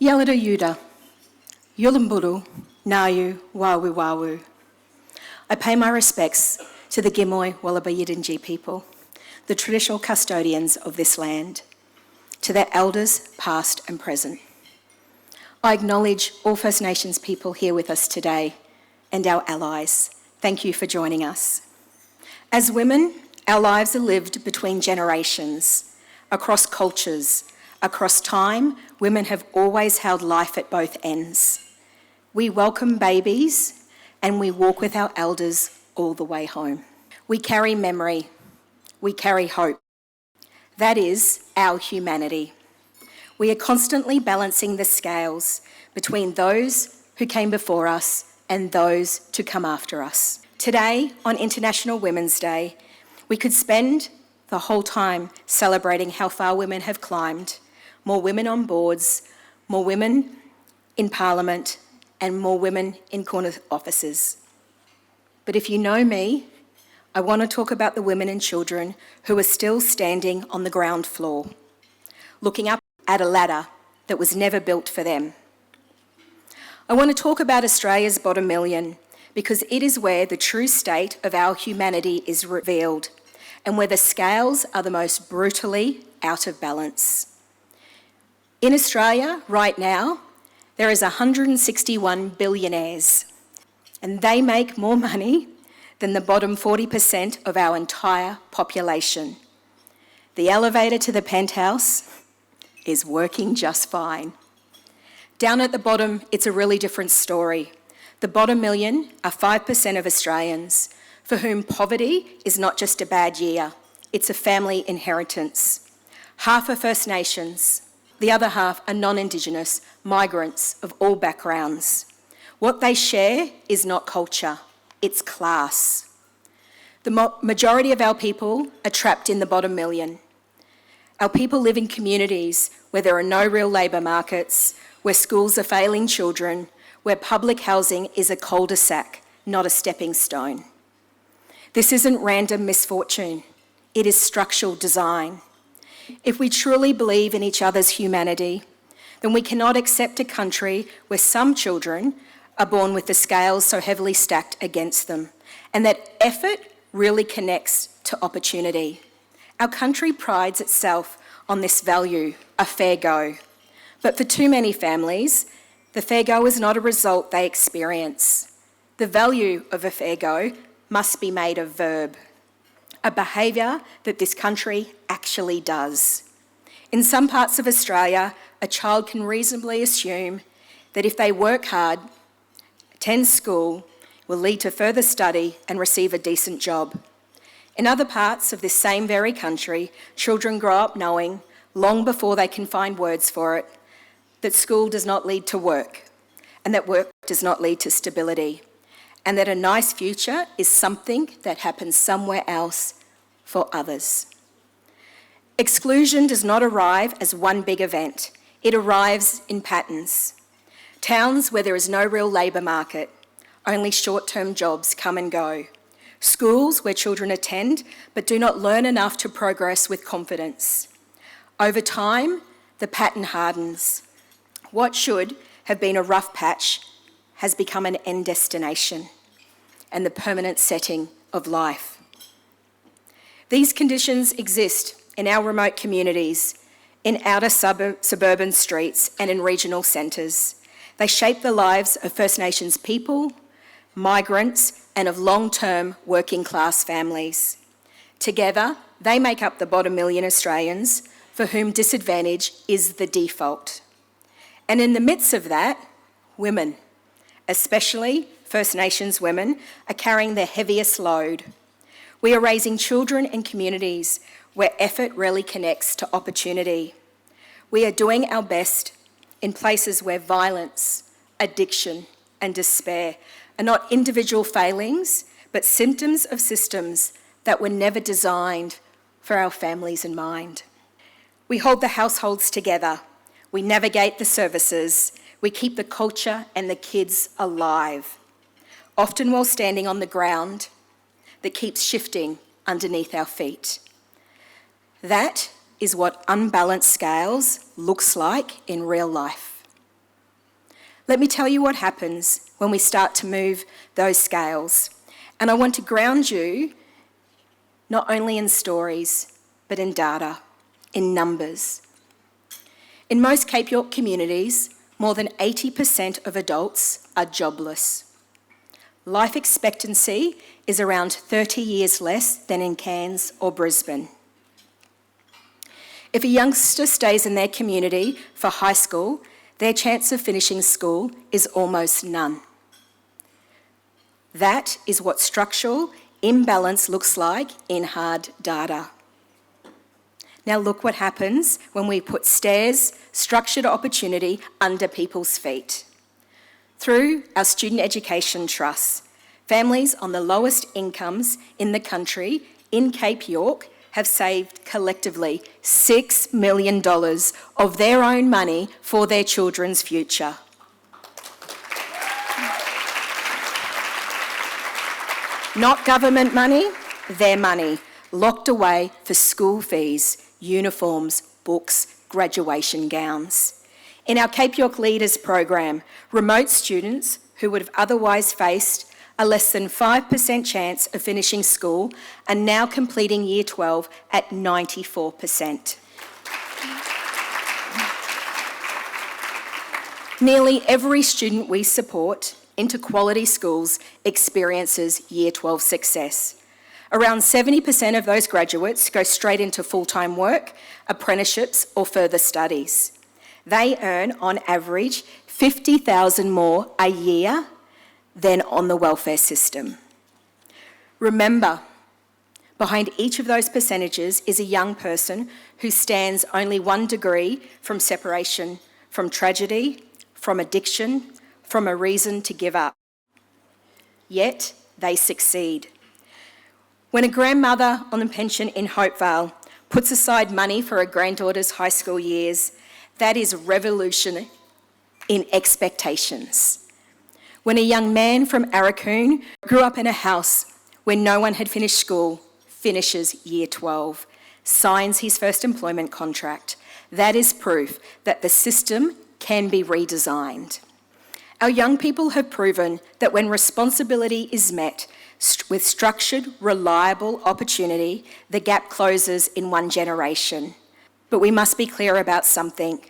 Yalada Yuda, Yulumburu, Nayu, Wawu Wawu. I pay my respects to the Gimoy Wallaby Yidinji people, the traditional custodians of this land, to their elders past and present. I acknowledge all First Nations people here with us today and our allies. Thank you for joining us. As women, our lives are lived between generations, across cultures, across time. Women have always held life at both ends. We welcome babies and we walk with our elders all the way home. We carry memory, we carry hope. That is our humanity. We are constantly balancing the scales between those who came before us and those to come after us. Today, on International Women's Day, we could spend the whole time celebrating how far women have climbed, more women on boards, more women in Parliament, and more women in corner offices. But if you know me, I want to talk about the women and children who are still standing on the ground floor, looking up at a ladder that was never built for them. I want to talk about Australia's bottom million because it is where the true state of our humanity is revealed and where the scales are the most brutally out of balance. In Australia, right now, there is 161 billionaires, and they make more money than the bottom 40% of our entire population. The elevator to the penthouse is working just fine. Down at the bottom, it's a really different story. The bottom million are 5% of Australians for whom poverty is not just a bad year, it's a family inheritance. Half are First Nations, the other half are non-Indigenous, migrants of all backgrounds. What they share is not culture, it's class. The majority of our people are trapped in the bottom million. Our people live in communities where there are no real labour markets, where schools are failing children, where public housing is a cul-de-sac, not a stepping stone. This isn't random misfortune, it is structural design. If we truly believe in each other's humanity, then we cannot accept a country where some children are born with the scales so heavily stacked against them, and that effort really connects to opportunity. Our country prides itself on this value, a fair go. But for too many families, the fair go is not a result they experience. The value of a fair go must be made a verb, a behaviour that this country actually does. In some parts of Australia, a child can reasonably assume that if they work hard, attend school, will lead to further study and receive a decent job. In other parts of this same very country, children grow up knowing, long before they can find words for it, that school does not lead to work, and that work does not lead to stability, and that a nice future is something that happens somewhere else for others. Exclusion does not arrive as one big event. It arrives in patterns. Towns where there is no real labour market, only short-term jobs come and go. Schools where children attend but do not learn enough to progress with confidence. Over time, the pattern hardens. What should have been a rough patch has become an end destination and the permanent setting of life. These conditions exist in our remote communities, in outer suburban streets and in regional centres. They shape the lives of First Nations people, migrants and of long-term working class families. Together, they make up the bottom million Australians for whom disadvantage is the default. And in the midst of that, women, especially First Nations women, are carrying the heaviest load. We are raising children in communities where effort really connects to opportunity. We are doing our best in places where violence, addiction and despair are not individual failings, but symptoms of systems that were never designed for our families in mind. We hold the households together, we navigate the services, we keep the culture and the kids alive, often while standing on the ground that keeps shifting underneath our feet. That is what unbalanced scales looks like in real life. Let me tell you what happens when we start to move those scales. And I want to ground you not only in stories, but in data, in numbers. In most Cape York communities, more than 80% of adults are jobless. Life expectancy is around 30 years less than in Cairns or Brisbane. If a youngster stays in their community for high school, their chance of finishing school is almost none. That is what structural imbalance looks like in hard data. Now look what happens when we put stairs, structured opportunity under people's feet. Through our student education trusts, families on the lowest incomes in the country in Cape York have saved collectively $6 million of their own money for their children's future. Not government money, their money, locked away for school fees, uniforms, books, graduation gowns. In our Cape York Leaders program, remote students who would have otherwise faced a less than 5% chance of finishing school are now completing Year 12 at 94%. Nearly every student we support into quality schools experiences Year 12 success. Around 70% of those graduates go straight into full-time work, apprenticeships or further studies. They earn, on average, $50,000 more a year than on the welfare system. Remember, behind each of those percentages is a young person who stands only one degree from separation, from tragedy, from addiction, from a reason to give up. Yet, they succeed. When a grandmother on a pension in Hopevale puts aside money for her granddaughter's high school years, that is revolution in expectations. When a young man from Arakoon grew up in a house where no one had finished school, finishes Year 12, signs his first employment contract, that is proof that the system can be redesigned. Our young people have proven that when responsibility is met with structured, reliable opportunity, the gap closes in one generation. But we must be clear about something.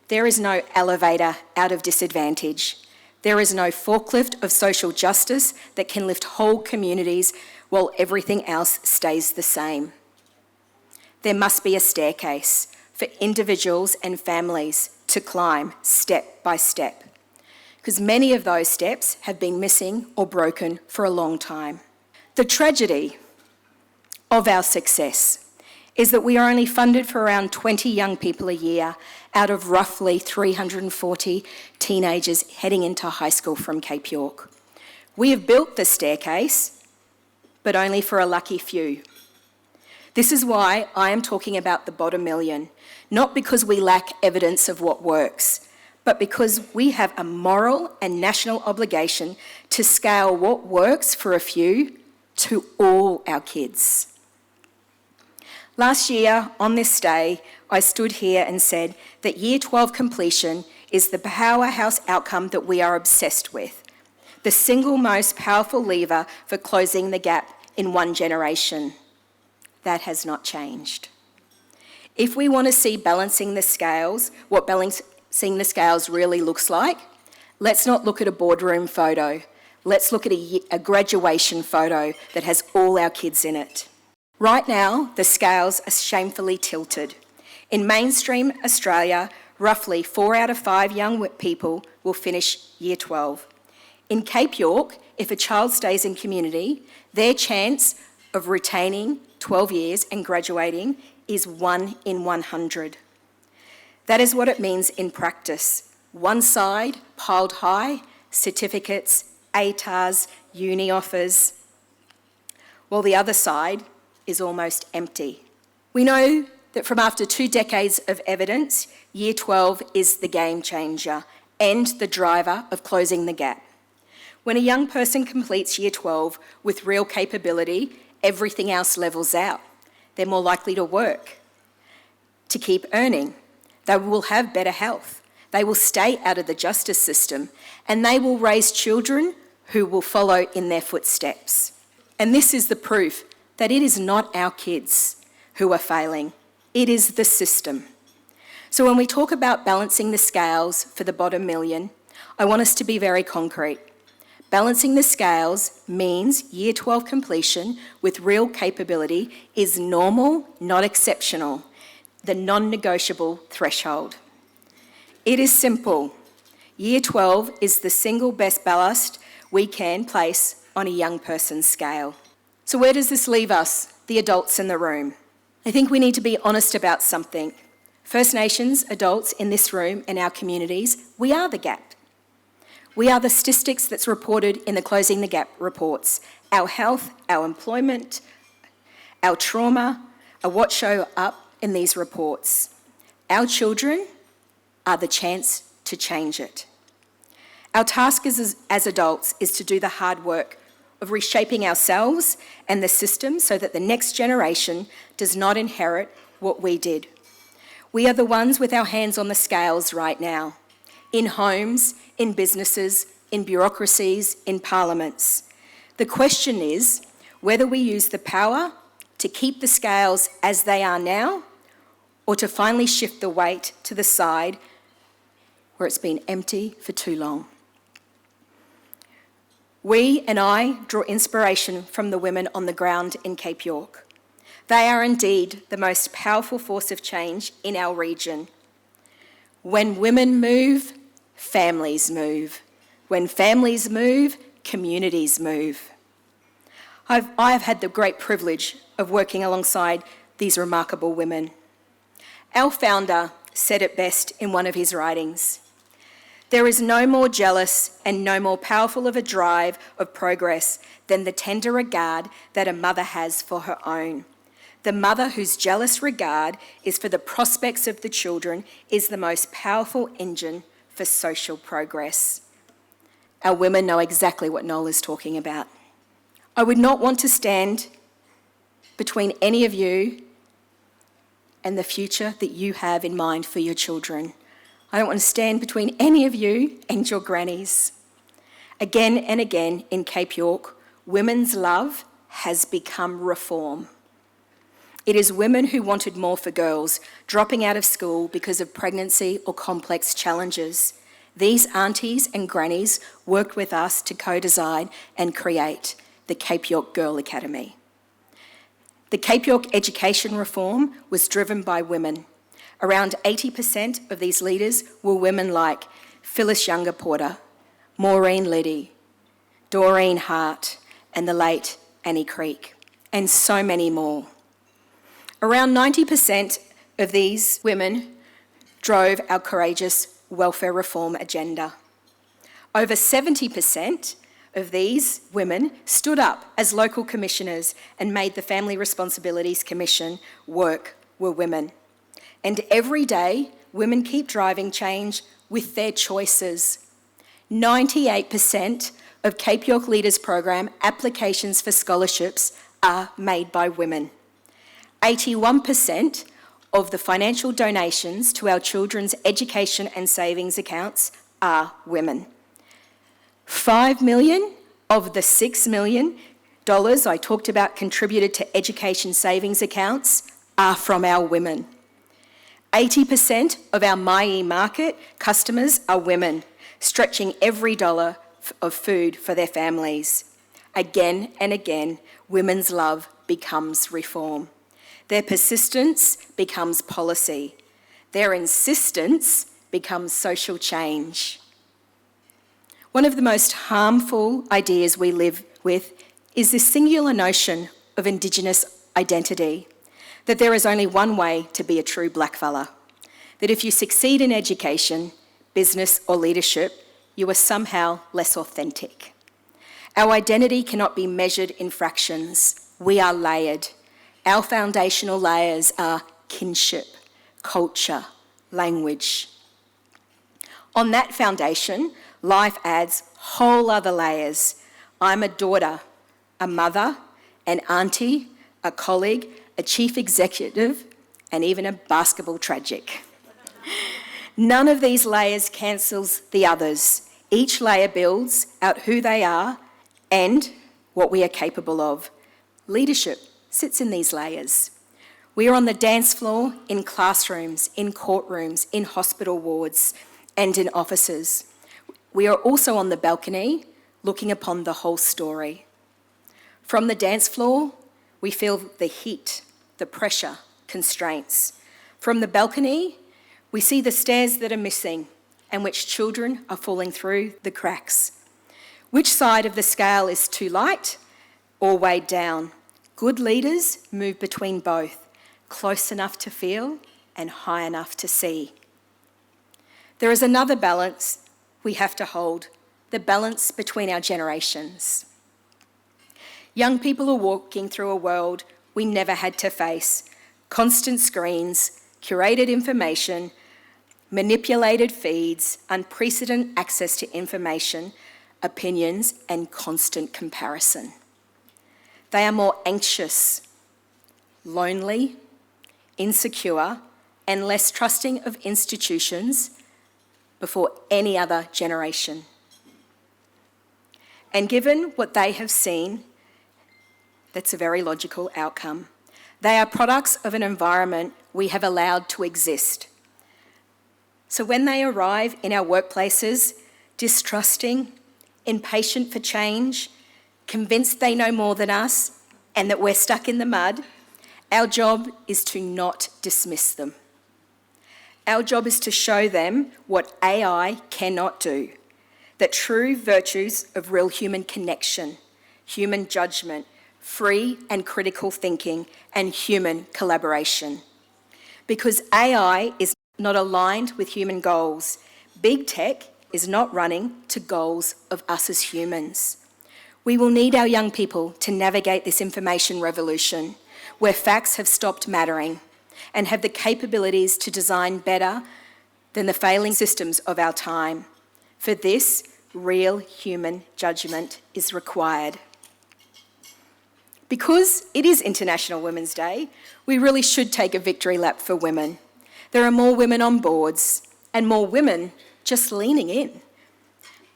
There is no elevator out of disadvantage. There is no forklift of social justice that can lift whole communities while everything else stays the same. There must be a staircase for individuals and families to climb step by step, because many of those steps have been missing or broken for a long time. The tragedy of our success is that we are only funded for around 20 young people a year out of roughly 340 teenagers heading into high school from Cape York. We have built the staircase, but only for a lucky few. This is why I am talking about the bottom million, not because we lack evidence of what works, but because we have a moral and national obligation to scale what works for a few to all our kids. Last year, on this day, I stood here and said that Year 12 completion is the powerhouse outcome that we are obsessed with, the single most powerful lever for closing the gap in one generation. That has not changed. If we want to see balancing the scales, what balancing the scales really looks like, let's not look at a boardroom photo. Let's look at a graduation photo that has all our kids in it. Right now, the scales are shamefully tilted. In mainstream Australia, roughly 4 out of 5 young people will finish Year 12. In Cape York, if a child stays in community, their chance of retaining 12 years and graduating is 1 in 100. That is what it means in practice. One side, piled high, certificates, ATARs, uni offers, while the other side is almost empty. We know that from after 2 decades of evidence, Year 12 is the game changer and the driver of closing the gap. When a young person completes Year 12 with real capability, everything else levels out. They're more likely to work, to keep earning. They will have better health. They will stay out of the justice system, and they will raise children who will follow in their footsteps. And this is the proof that it is not our kids who are failing, it is the system. So when we talk about balancing the scales for the bottom million, I want us to be very concrete. Balancing the scales means Year 12 completion with real capability is normal, not exceptional, the non-negotiable threshold. It is simple. Year 12 is the single best ballast we can place on a young person's scale. So where does this leave us, the adults in the room? I think we need to be honest about something. First Nations adults in this room and our communities, we are the gap. We are the statistics that's reported in the Closing the Gap reports. Our health, our employment, our trauma are what show up in these reports. Our children are the chance to change it. Our task as adults is to do the hard work of reshaping ourselves and the system so that the next generation does not inherit what we did. We are the ones with our hands on the scales right now, in homes, in businesses, in bureaucracies, in parliaments. The question is whether we use the power to keep the scales as they are now or to finally shift the weight to the side where it's been empty for too long. We and I draw inspiration from the women on the ground in Cape York. They are indeed the most powerful force of change in our region. When women move, families move. When families move, communities move. I've had the great privilege of working alongside these remarkable women. Our founder said it best in one of his writings. There is no more jealous and no more powerful of a drive of progress than the tender regard that a mother has for her own. The mother whose jealous regard is for the prospects of the children is the most powerful engine for social progress. Our women know exactly what Noel is talking about. I would not want to stand between any of you and the future that you have in mind for your children. I don't want to stand between any of you and your grannies. Again and again in Cape York, women's love has become reform. It is women who wanted more for girls, dropping out of school because of pregnancy or complex challenges. These aunties and grannies worked with us to co-design and create the Cape York Girl Academy. The Cape York education reform was driven by women. Around 80% of these leaders were women like Phyllis Younger-Porter, Maureen Liddy, Doreen Hart, and the late Annie Creek, and so many more. Around 90% of these women drove our courageous welfare reform agenda. Over 70% of these women stood up as local commissioners and made the Family Responsibilities Commission work were women. And every day, women keep driving change with their choices. 98% of Cape York Leaders Program applications for scholarships are made by women. 81% of the financial donations to our children's education and savings accounts are women. 5 million of the $6 million I talked about contributed to education savings accounts are from our women. 80% of our Mai market customers are women, stretching every dollar of food for their families. Again and again, women's love becomes reform. Their persistence becomes policy. Their insistence becomes social change. One of the most harmful ideas we live with is this singular notion of Indigenous identity, that there is only one way to be a true blackfella, that if you succeed in education, business or leadership, you are somehow less authentic. Our identity cannot be measured in fractions. We are layered. Our foundational layers are kinship, culture, language. On that foundation, life adds whole other layers. I'm a daughter, a mother, an auntie, a colleague, a chief executive, and even a basketball tragic. None of these layers cancels the others. Each layer builds out who they are and what we are capable of. Leadership sits in these layers. We are on the dance floor, in classrooms, in courtrooms, in hospital wards, and in offices. We are also on the balcony, looking upon the whole story. From the dance floor, we feel the heat, the pressure, constraints. From the balcony, we see the stairs that are missing and which children are falling through the cracks. Which side of the scale is too light or weighed down? Good leaders move between both, close enough to feel and high enough to see. There is another balance we have to hold, the balance between our generations. Young people are walking through a world we never had to face. Constant screens, curated information, manipulated feeds, unprecedented access to information, opinions, and constant comparison. They are more anxious, lonely, insecure, and less trusting of institutions before any other generation. And given what they have seen, that's a very logical outcome. They are products of an environment we have allowed to exist. So when they arrive in our workplaces, distrusting, impatient for change, convinced they know more than us and that we're stuck in the mud, our job is to not dismiss them. Our job is to show them what AI cannot do, that true virtues of real human connection, human judgment, free and critical thinking, and human collaboration. Because AI is not aligned with human goals, big tech is not running to goals of us as humans. We will need our young people to navigate this information revolution, where facts have stopped mattering, and have the capabilities to design better than the failing systems of our time. For this, real human judgment is required. Because it is International Women's Day, we really should take a victory lap for women. There are more women on boards and more women just leaning in.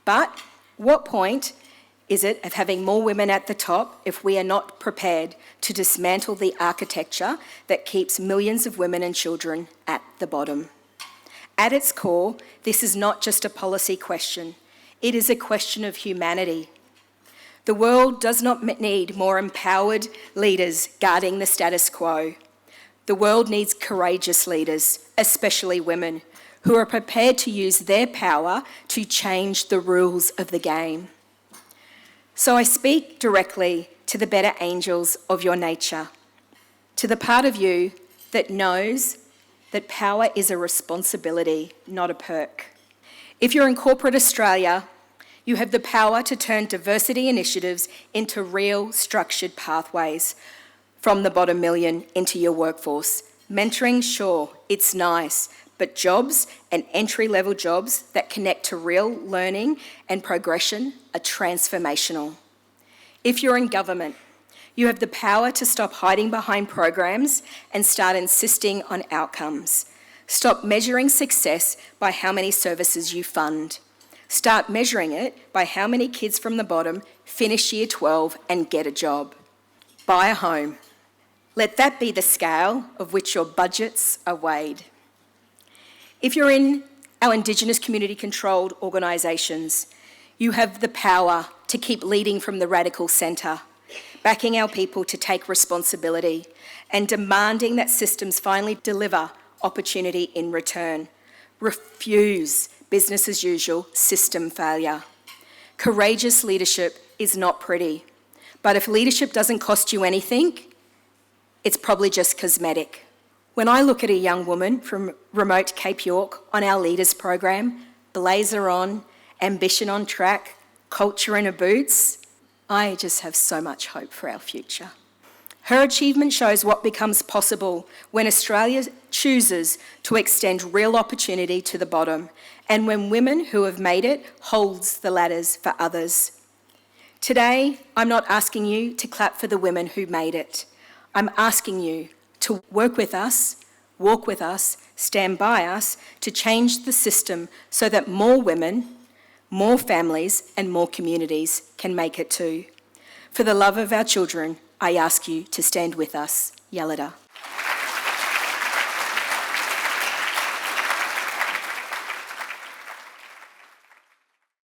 But what point is it of having more women at the top if we are not prepared to dismantle the architecture that keeps millions of women and children at the bottom? At its core, this is not just a policy question. It is a question of humanity. The world does not need more empowered leaders guarding the status quo. The world needs courageous leaders, especially women, who are prepared to use their power to change the rules of the game. So I speak directly to the better angels of your nature, to the part of you that knows that power is a responsibility, not a perk. If you're in corporate Australia, you have the power to turn diversity initiatives into real structured pathways from the bottom million into your workforce. Mentoring, sure, it's nice, but jobs and entry-level jobs that connect to real learning and progression are transformational. If you're in government, you have the power to stop hiding behind programs and start insisting on outcomes. Stop measuring success by how many services you fund. Start measuring it by how many kids from the bottom finish year 12 and get a job. Buy a home. Let that be the scale of which your budgets are weighed. If you're in our Indigenous community-controlled organisations, you have the power to keep leading from the radical centre, backing our people to take responsibility and demanding that systems finally deliver opportunity in return. Refuse business as usual system failure. Courageous leadership is not pretty, but if leadership doesn't cost you anything, it's probably just cosmetic. When I look at a young woman from remote Cape York on our Leaders program, blazer on, ambition on track, culture in her boots, I just have so much hope for our future. Her achievement shows what becomes possible when Australia chooses to extend real opportunity to the bottom and when women who have made it holds the ladders for others. Today, I'm not asking you to clap for the women who made it. I'm asking you to work with us walk with us, stand by us to change the system so that more women, more families and more communities can make it too. For the love of our children, I ask you to stand with us. Yalada.